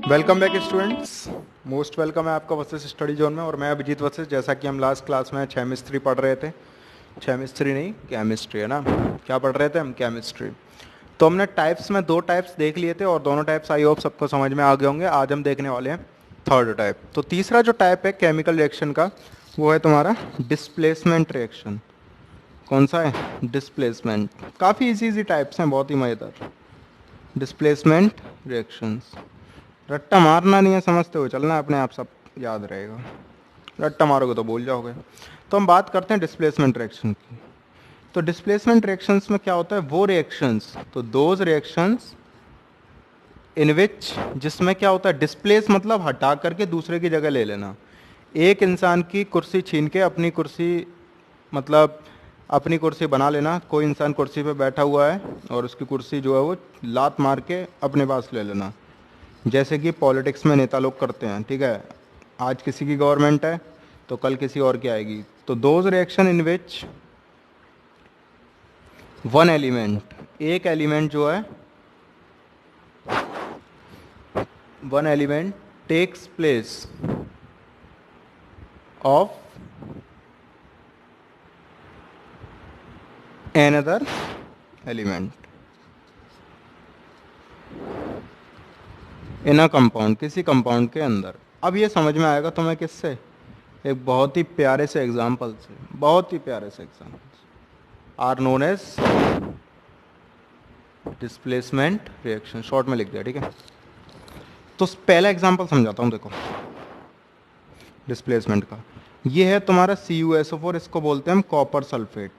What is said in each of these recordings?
Welcome back students. Most welcome है आपका Vashishtha study zone में। और मैं अभिजीत वशिष्ठ। जैसा कि हम लास्ट क्लास में केमिस्ट्री पढ़ रहे थे, केमिस्ट्री नहीं केमिस्ट्री है ना, क्या पढ़ रहे थे हम? केमिस्ट्री। तो हमने टाइप्स में दो टाइप्स देख लिए थे और दोनों टाइप्स आई होप सबको समझ में आ गए होंगे। आज हम देखने वाले हैं थर्ड टाइप। तो तीसरा जो टाइप है केमिकल रिएक्शन का वो है तुम्हारा डिस्प्लेसमेंट रिएक्शन। कौन सा है? डिस्प्लेसमेंट। काफ़ी इजी टाइप्स हैं, बहुत ही मज़ेदार। Displacement reactions. रट्टा मारना नहीं है, समझते हो चलना, अपने आप सब याद रहेगा। रट्टा मारोगे तो भूल जाओगे। तो हम बात करते हैं डिस्प्लेसमेंट रिएक्शन की। तो डिस्प्लेसमेंट रिएक्शंस में क्या होता है? वो रिएक्शंस, तो दोज रिएक्शंस इन विच, जिसमें क्या होता है? डिस्प्लेस मतलब हटा करके दूसरे की जगह ले लेना। एक इंसान की कुर्सी छीन के अपनी कुर्सी, मतलब अपनी कुर्सी बना लेना। कोई इंसान कुर्सी पे बैठा हुआ है और उसकी कुर्सी जो है वो लात मार के अपने पास ले लेना, जैसे कि पॉलिटिक्स में नेता लोग करते हैं। ठीक है, आज किसी की गवर्नमेंट है तो कल किसी और की आएगी। तो those reaction in which one element, एक एलिमेंट जो है, one element takes place of another element in a compound, किसी कंपाउंड के अंदर। अब ये समझ में आएगा तुम्हें किससे? एक बहुत ही प्यारे से एग्जाम्पल से, बहुत ही प्यारे से example are known as displacement reaction. Short में लिख दिया, ठीक है। तो पहला एग्जाम्पल समझाता हूँ, देखो डिस्प्लेसमेंट का। ये है तुम्हारा CuSO4, इसको बोलते हैं हम कॉपर सल्फेट।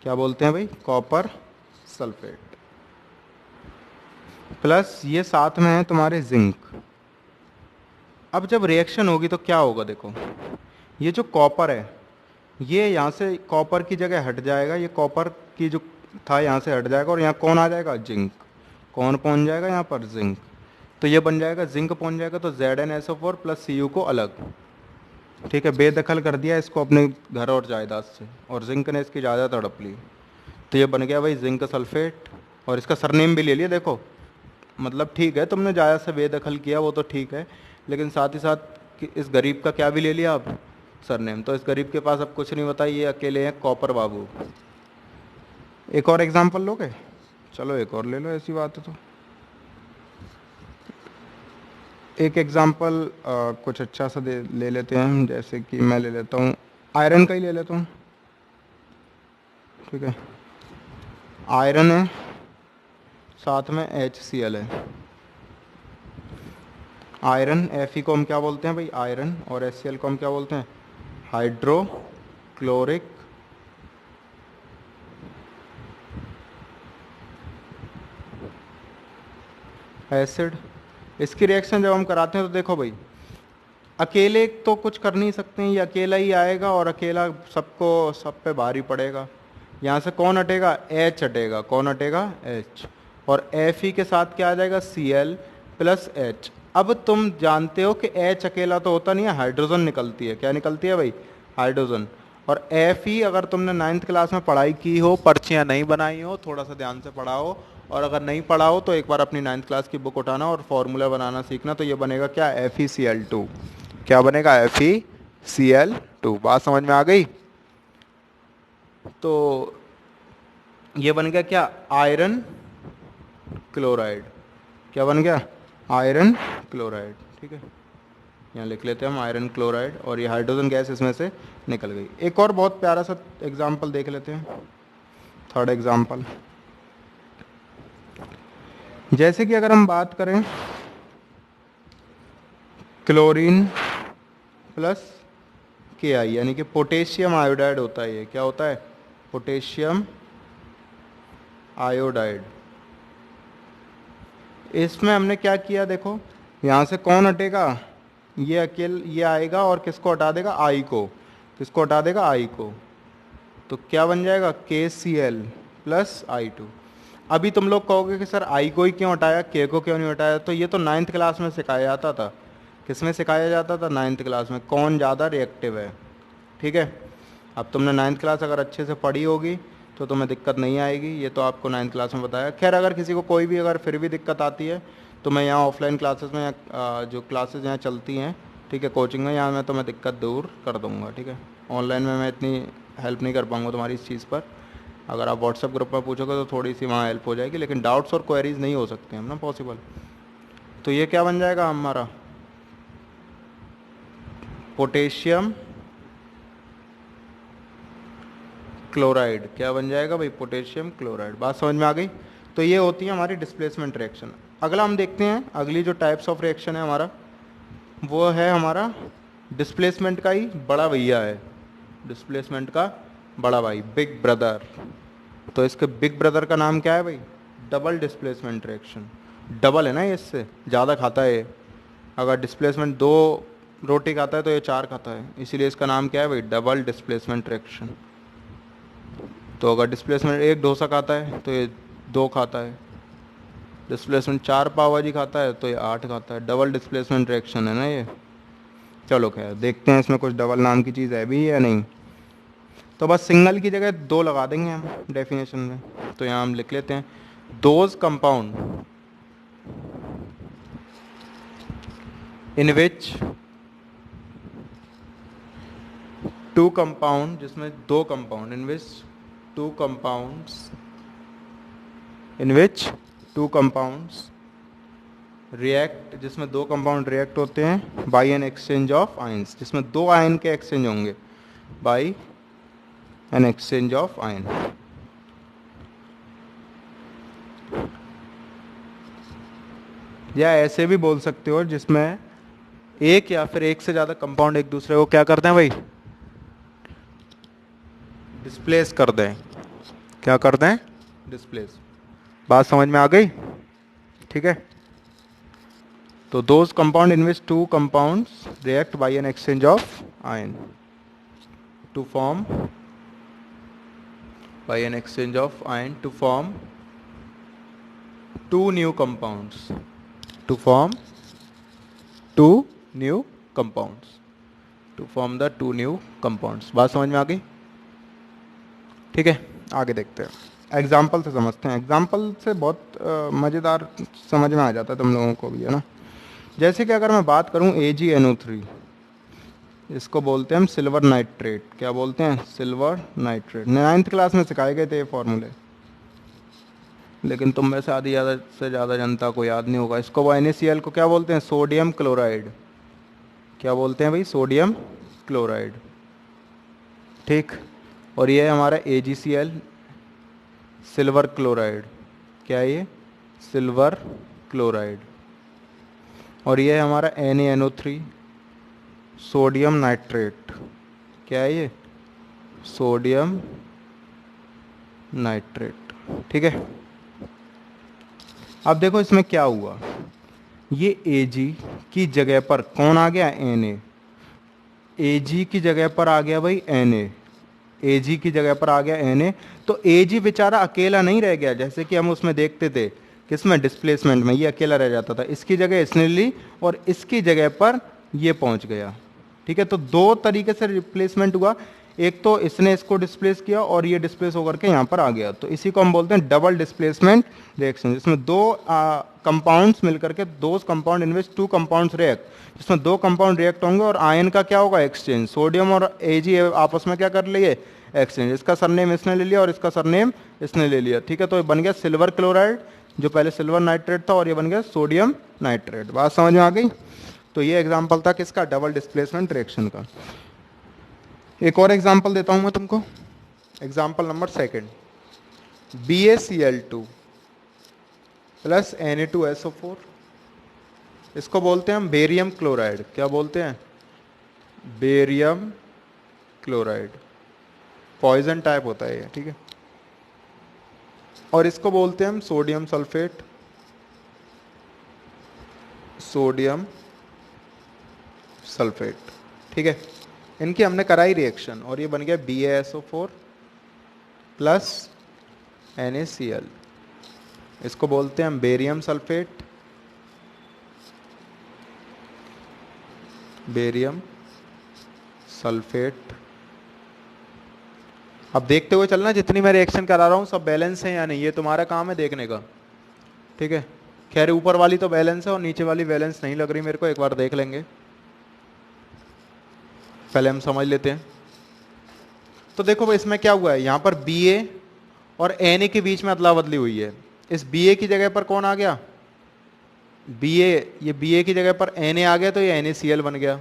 क्या बोलते हैं भाई? Copper sulphate. प्लस ये साथ में है तुम्हारे जिंक। अब जब रिएक्शन होगी तो क्या होगा? देखो, ये जो कॉपर है ये यहाँ से कॉपर की जगह हट जाएगा, ये कॉपर की जो था यहाँ से हट जाएगा और यहाँ कौन आ जाएगा? जिंक। कौन पहुँच जाएगा यहाँ पर? जिंक। तो ये बन जाएगा, जिंक पहुँच जाएगा तो ZnSO4 प्लस Cu को अलग, ठीक है, बेदखल कर दिया इसको अपने घर और जायदाद से, और जिंक ने इसकी जायदाद हड़प ली। तो ये बन गया भाई जिंक सल्फेट, और इसका सरनेम भी ले लिया। देखो, मतलब ठीक है, तुमने जायदाद से बेदखल किया वो तो ठीक है, लेकिन साथ ही साथ इस गरीब का क्या भी ले लिया आप? सरनेम। तो इस गरीब के पास अब कुछ नहीं होता, ये अकेले हैं कॉपर बाबू। एक और एग्जाम्पल लोगे? चलो एक और ले लो, ऐसी बात है तो। एक एग्जाम्पल कुछ अच्छा सा ले लेते हैं, जैसे कि मैं ले लेता हूँ आयरन का ही ले लेता हूँ, ठीक है। आयरन है, साथ में HCl है। आयरन Fe को हम क्या बोलते हैं भाई? आयरन। और HCl को हम क्या बोलते हैं? Hydrochloric acid. इसकी रिएक्शन जब हम कराते हैं तो देखो भाई, अकेले तो कुछ कर नहीं सकते हैं, ये अकेला ही आएगा और अकेला सबको, सब पे भारी पड़ेगा। यहाँ से कौन हटेगा? H हटेगा। कौन हटेगा? H। और Fe के साथ क्या आ जाएगा? Cl plus H। अब तुम जानते हो कि H अकेला तो होता नहीं है, हाइड्रोजन निकलती है। क्या निकलती है भाई? हाइड्रोजन। और Fe अगर तुमने 9th क्लास में पढ़ाई की हो, पर्चियाँ नहीं बनाई हो, थोड़ा सा ध्यान से पढ़ा हो, और अगर नहीं पढ़ा हो तो एक बार अपनी 9th क्लास की बुक उठाना और फॉर्मूला बनाना सीखना। तो ये बनेगा क्या? FeCl2। क्या बनेगा? FeCl2। बात समझ में आ गई? तो ये बन गया क्या? Iron chloride. क्या बन गया? आयरन क्लोराइड, ठीक है। यहाँ लिख लेते हैं हम आयरन क्लोराइड, और ये हाइड्रोजन गैस इसमें से निकल गई। एक और बहुत प्यारा सा एग्जाम्पल देख लेते हैं, थर्ड एग्जाम्पल। जैसे कि अगर हम बात करें क्लोरीन प्लस Ki, यानी कि पोटेशियम आयोडाइड होता है। ये क्या होता है? Potassium iodide. इसमें हमने क्या किया? देखो, यहाँ से कौन हटेगा? ये ये आएगा और किसको हटा देगा? I को। किसको हटा देगा? I को। तो क्या बन जाएगा? KCl plus I2। अभी तुम लोग कहोगे कि सर I को ही क्यों हटाया, K को क्यों नहीं हटाया? तो ये तो 9th क्लास में सिखाया जाता था। किस में सिखाया जाता था? 9th क्लास में, कौन ज़्यादा रिएक्टिव है, ठीक है। अब तुमने 9th क्लास अगर अच्छे से पढ़ी होगी तो तुम्हें दिक्कत नहीं आएगी, ये तो आपको 9th क्लास में बताया। खैर, अगर किसी को कोई भी अगर फिर भी दिक्कत आती है तो मैं यहाँ ऑफलाइन क्लासेस में जो क्लासेस यहाँ चलती हैं, ठीक है, कोचिंग में, यहाँ मैं तुम्हें दिक्कत दूर कर दूँगा, ठीक है। ऑनलाइन में मैं इतनी हेल्प नहीं कर पाऊँगा तुम्हारी इस चीज़ पर। अगर आप व्हाट्सएप ग्रुप में पूछोगे तो थोड़ी सी वहाँ हेल्प हो जाएगी, लेकिन डाउट्स और क्वेरीज नहीं हो सकते हैं ना पॉसिबल। तो ये क्या बन जाएगा हमारा, पोटेशियम क्लोराइड। क्या बन जाएगा भाई, पोटेशियम क्लोराइड। बात समझ में आ गई। तो ये होती है हमारी डिस्प्लेसमेंट रिएक्शन। अगला हम देखते हैं, अगली जो टाइप्स ऑफ रिएक्शन है हमारा, वो है हमारा डिस्प्लेसमेंट का ही बड़ा भैया है, डिस्प्लेसमेंट का बड़ा भाई, बिग ब्रदर। तो इसके बिग ब्रदर का नाम क्या है भाई, डबल डिस्प्लेसमेंट रिएक्शन। डबल है ना ये, इससे ज़्यादा खाता है ये। अगर डिस्प्लेसमेंट 2 रोटी खाता है तो ये 4 खाता है, इसीलिए इसका नाम क्या है भाई, डबल डिस्प्लेसमेंट रिएक्शन। तो अगर डिस्प्लेसमेंट 1 डोसा खाता है तो ये 2 खाता है, डिस्प्लेसमेंट 4 पाव भाजी खाता है तो ये 8 खाता है। डबल डिस्प्लेसमेंट रिएक्शन है ना ये। चलो खैर देखते हैं इसमें कुछ डबल नाम की चीज़ है भी या नहीं। तो बस सिंगल की जगह 2 लगा देंगे हम डेफिनेशन में। तो यहाँ हम लिख लेते हैं, those compound in which 2 compound, जिसमें 2 compound, in which 2 compounds, in which 2 compounds react, जिसमें 2 कंपाउंड रिएक्ट होते हैं by N exchange of ions, जिसमें 2 आयन के एक्सचेंज होंगे by N exchange of ion. या ऐसे भी बोल सकते हो, जिसमें एक या फिर एक से ज़्यादा कंपाउंड एक दूसरे को क्या करते हैं भाई, डिस्प्लेस कर दें। क्या कर दें, डिस्प्लेस। बात समझ में आ गई, ठीक है। तो those compound in which 2 compounds react by an exchange of ion to form, by an exchange of ion to form 2 new compounds, to form 2 new compounds, to form the 2 new compounds। बात समझ में आ गई, ठीक है। आगे देखते हैं, example से समझते हैं। एग्जाम्पल से बहुत मज़ेदार समझ में आ जाता है तुम लोगों को भी, है ना। जैसे कि अगर मैं बात करूं AgNO3, इसको बोलते हैं हम सिल्वर नाइट्रेट। क्या बोलते हैं, सिल्वर नाइट्रेट। 9th क्लास में सिखाए गए थे ये फॉर्मूले, लेकिन तुम में से आधी ज़्यादा से ज़्यादा जनता को याद नहीं होगा। इसको NaCl को क्या बोलते हैं, सोडियम क्लोराइड। क्या बोलते हैं भाई, सोडियम क्लोराइड, ठीक। और ये हमारा AgCl, सिल्वर क्लोराइड। क्या है ये, सिल्वर क्लोराइड। और ये है हमारा NaNO3, सोडियम नाइट्रेट। क्या है ये, सोडियम नाइट्रेट, ठीक है। अब देखो इसमें क्या हुआ, ये Ag की जगह पर कौन आ गया, Na। Ag की जगह पर आ गया भाई Na, Ag की जगह पर आ गया Na। तो Ag बेचारा अकेला नहीं रह गया, जैसे कि हम उसमें देखते थे किसमें, डिस्प्लेसमेंट में, ये अकेला रह जाता था। इसकी जगह इसने ली और इसकी जगह पर ये पहुंच गया, ठीक है। तो 2 तरीके से रिप्लेसमेंट हुआ, एक तो इसने इसको डिस्प्लेस किया और ये डिस्प्लेस होकर के यहाँ पर आ गया। तो इसी को हम बोलते हैं डबल डिस्प्लेसमेंट रिएक्शन, जिसमें 2 कंपाउंड्स मिलकर के, 2 compound in which 2 compounds react, जिसमें 2 कंपाउंड रिएक्ट होंगे और आयन का क्या होगा, एक्सचेंज। सोडियम और Ag आपस में क्या कर लिए, एक्सचेंज। इसका सरनेम इसने ले लिया और इसका सरनेम इसने ले लिया, ठीक है। तो ये बन गया सिल्वर क्लोराइड, जो पहले सिल्वर नाइट्रेट था, और ये बन गया सोडियम नाइट्रेट। बात समझ में आ गई। तो ये एग्जाम्पल था किसका, डबल डिस्प्लेसमेंट रिएक्शन का। एक और एग्जाम्पल देता हूं मैं तुमको, example number 2, BaCl2 plus Na2SO4, इसको बोलते हैं हम बेरियम क्लोराइड। क्या बोलते हैं, बेरियम क्लोराइड। पॉइजन टाइप होता है ये, ठीक है। और इसको बोलते हैं हम सोडियम सल्फेट, सोडियम सल्फेट, ठीक है। इनकी हमने कराई रिएक्शन और ये बन गया BaSO4 प्लस NaCl। इसको बोलते हैं हम बेरियम सल्फेट, बेरियम सल्फेट। अब देखते हुए चलना, जितनी मैं रिएक्शन करा रहा हूँ सब बैलेंस है या नहीं, ये तुम्हारा काम है देखने का, ठीक है। खैर ऊपर वाली तो बैलेंस है और नीचे वाली बैलेंस नहीं लग रही मेरे को, एक बार देख लेंगे, पहले हम समझ लेते हैं। तो देखो भाई इसमें क्या हुआ है, यहाँ पर बी ए और एन ए के बीच में अदला बदली हुई है। इस बी ए की जगह पर कौन आ गया, बी ए, ये बी ए की जगह पर एन ए आ गया तो ये एन ए सी एल बन गया,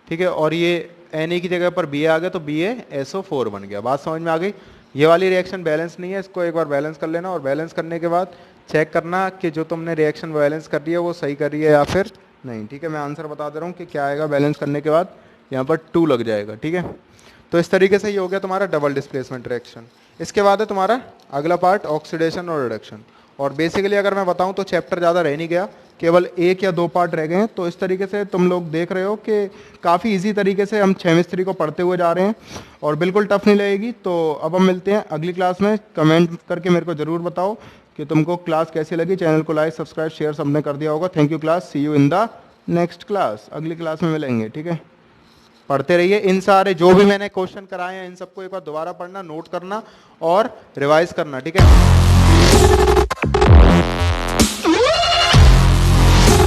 ठीक है। और ये एन ए की जगह पर बी ए आ गया तो B A S O four बन गया। बात समझ में आ गई। ये वाली रिएक्शन बैलेंस नहीं है, इसको एक बार बैलेंस कर लेना और बैलेंस करने के बाद चेक करना कि जो तुमने रिएक्शन बैलेंस कर रही है वो सही कर रही है या फिर नहीं, ठीक है। मैं आंसर बता दे रहा हूँ कि क्या आएगा बैलेंस करने के बाद, यहाँ पर 2 लग जाएगा, ठीक है। तो इस तरीके से ये हो गया तुम्हारा डबल डिस्प्लेसमेंट रिएक्शन। इसके बाद है तुम्हारा अगला पार्ट ऑक्सीडेशन और रिडक्शन। और बेसिकली अगर मैं बताऊं तो चैप्टर ज़्यादा रह नहीं गया, केवल 1 या 2 पार्ट रह गए हैं। तो इस तरीके से तुम लोग देख रहे हो कि काफ़ी इजी तरीके से हम केमिस्ट्री को पढ़ते हुए जा रहे हैं और बिल्कुल टफ नहीं लगेगी। तो अब हम मिलते हैं अगली क्लास में। कमेंट करके मेरे को ज़रूर बताओ कि तुमको क्लास कैसी लगी। चैनल को लाइक सब्सक्राइब शेयर सबने कर दिया होगा। Thank you class, see you in the next class. अगली क्लास में मिलेंगे, ठीक है। पढ़ते रहिए। इन सारे जो भी मैंने क्वेश्चन कराए हैं इन सबको एक बार दोबारा पढ़ना, नोट करना और रिवाइज करना, ठीक है।